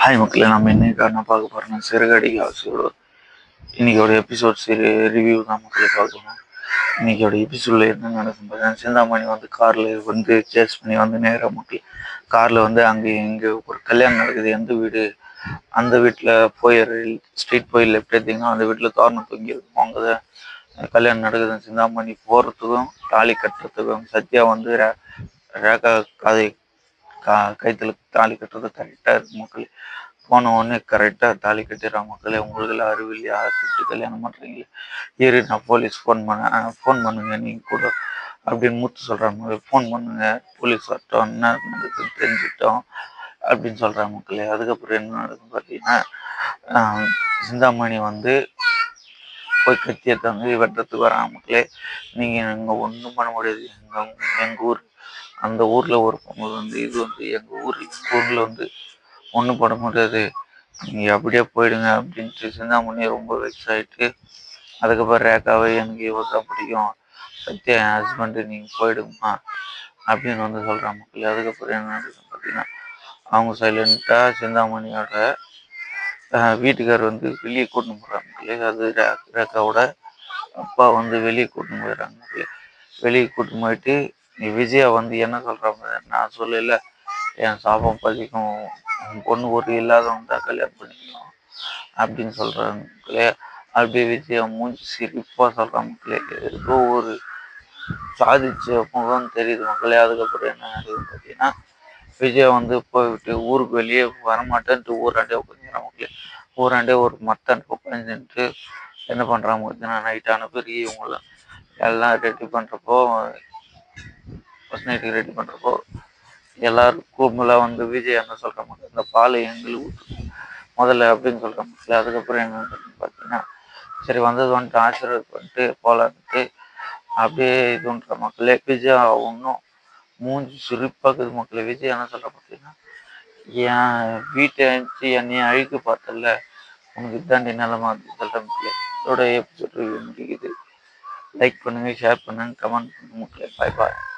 Hi மக்களே, நம்ம இன்னைக்கு என்ன பார்க்க போறோம்னா சிறுகடி ஆசையோட இன்னைக்கோட எபிசோட் ரிவ்யூ தான் மக்களே பார்க்கணும். இன்னைக்கோட எபிசோட்ல என்ன நடக்கும் பார்த்தீங்கன்னா, சிந்தாமணி வந்து கார்ல வந்து சேஸ் பண்ணி வந்து நேராக மக்கள் கார்ல வந்து அங்கே இங்கே ஒரு கல்யாணம் நடக்குது. எந்த வீடு அந்த வீட்டில் போய் ஸ்ட்ரீட் போய் லெஃப்ட் எடுத்தீங்கன்னா அந்த வீட்டில் தோரணம் தொங்கி இருக்கும். அங்கே தான் கல்யாணம் நடக்குது. சிந்தாமணி போகிறதுக்கும் தாலி கட்டுறதுக்கும் சத்யா வந்து ரேகா காதை கைத்தில் தாலி கட்டுறது கரெக்டாக இருக்கு மக்களே. போன உடனே கரெக்டாக தாலி கட்டிடுறான் மக்களே. உங்களுக்கு அறிவில்லையா சுட்டு கல்யாணம் பண்ணுறீங்களே, ஏறி நான் போலீஸ் ஃபோன் பண்ணுங்க நீங்கள் கூட அப்படின்னு மூத்து சொல்கிறாங்க. ஃபோன் பண்ணுங்க, போலீஸ் வரட்டும், என்ன நடக்குதுன்னு தெரிஞ்சுட்டோம் அப்படின்னு சொல்கிறாங்க மக்களே. அதுக்கப்புறம் என்ன நடக்குதுன்னு பார்த்தீங்கன்னா, சிந்தாமணி வந்து போய் கத்தியை தந்து வெட்டுறதுக்கு வராங்க மக்களே. நீங்கள் இங்கே ஒன்றும் பண்ண முடியாது. எங்கள் ஊர் அந்த ஊரில் ஒரு பொண்ணு வந்து இது வந்து எங்கள் ஊரில் வந்து ஒன்றும் பண்ண முடியாது, நீங்கள் அப்படியே போயிடுங்க அப்படின்ட்டு சிந்தாமணி ரொம்ப வெக்ஸ் ஆகிட்டு, அதுக்கப்புறம் ரேக்காவே எனக்கு இவர் தான் பிடிக்கும், சத்யா என் ஹஸ்பண்டு, நீங்கள் போயிடுங்கம்மா அப்படின்னு வந்து சொல்கிறாங்க மக்களே. அதுக்கப்புறம் என்ன நடக்குதுன்னு பார்த்தீங்கன்னா, அவங்க சைலண்ட்டாக சிந்தாமணியோட வீட்டுக்கார் வந்து வெளியே கூட்டின்னு போகிறாங்க மக்களே. அது ரேக்காவோட அப்பா வந்து வெளியே கூட்டின்னு போயிடுறாங்க மக்களே. வெளியே கூட்டின்னு போயிட்டு விஜயா வந்து என்ன சொல்கிறாங்க, நான் சொல்லல என் சாபம் பதிக்கும், உன் பொண்ணு ஒரு இல்லாதவங்க தான் கல்யாணம் பண்ணிக்கணும் அப்படின்னு சொல்கிறாங்க மக்களே. அப்படியே விஜயா மூஞ்சி சிரிப்பாக சொல்கிறாங்க மக்களே. ஏதோ ஒரு சாதிச்ச முகம் தெரியுது மக்களே. அதுக்கப்புறம் என்ன நடக்குதுன்னு பார்த்தீங்கன்னா, விஜயா வந்து போய்விட்டு ஊருக்கு வெளியே வரமாட்டேன்ட்டு ஊராண்டே உட்காந்துக்கிறான் மக்களே. ஊராண்டே ஒரு மத்தாண்டு உட்காந்துட்டு என்ன பண்ணுறாங்க பார்த்தீங்கன்னா, நைட்டான பிறகு இவங்கள எல்லாம் ரெடி பண்ணுறப்போ, ஃபஸ்ட் நைட்டுக்கு ரெடி பண்ணுறப்போ எல்லாரும் கும்பலாக வந்து விஜய் என்ன சொல்கிற மாதிரி இந்த பால் எங்களுக்கு ஊற்று முதல்ல அப்படின்னு சொல்கிற மாதிரி. அதுக்கப்புறம் என்ன பார்த்தீங்கன்னா, சரி வந்தது வந்துட்டு ஆசீர்வாதம் பண்ணிட்டு போகலான்ட்டு அப்படியே இதுன்ற மக்களே. விஜய் ஒன்றும் மூஞ்சி சிரிப்பாக்குது மக்களே. விஜய் என்ன சொல்கிற பார்த்தீங்கன்னா, என் வீட்டை அழிச்சு என்னையும் அழிக்க பார்த்தல, உனக்கு இதாண்டி நிலமா அப்படின்னு சொல்கிற மக்களே. இதோட எபிசோட் ரிவ்யூ முடிக்குது. லைக் பண்ணுங்கள், ஷேர் பண்ணுங்கள், கமெண்ட் பண்ணுங்கள் மக்களே. பாய் பாய்.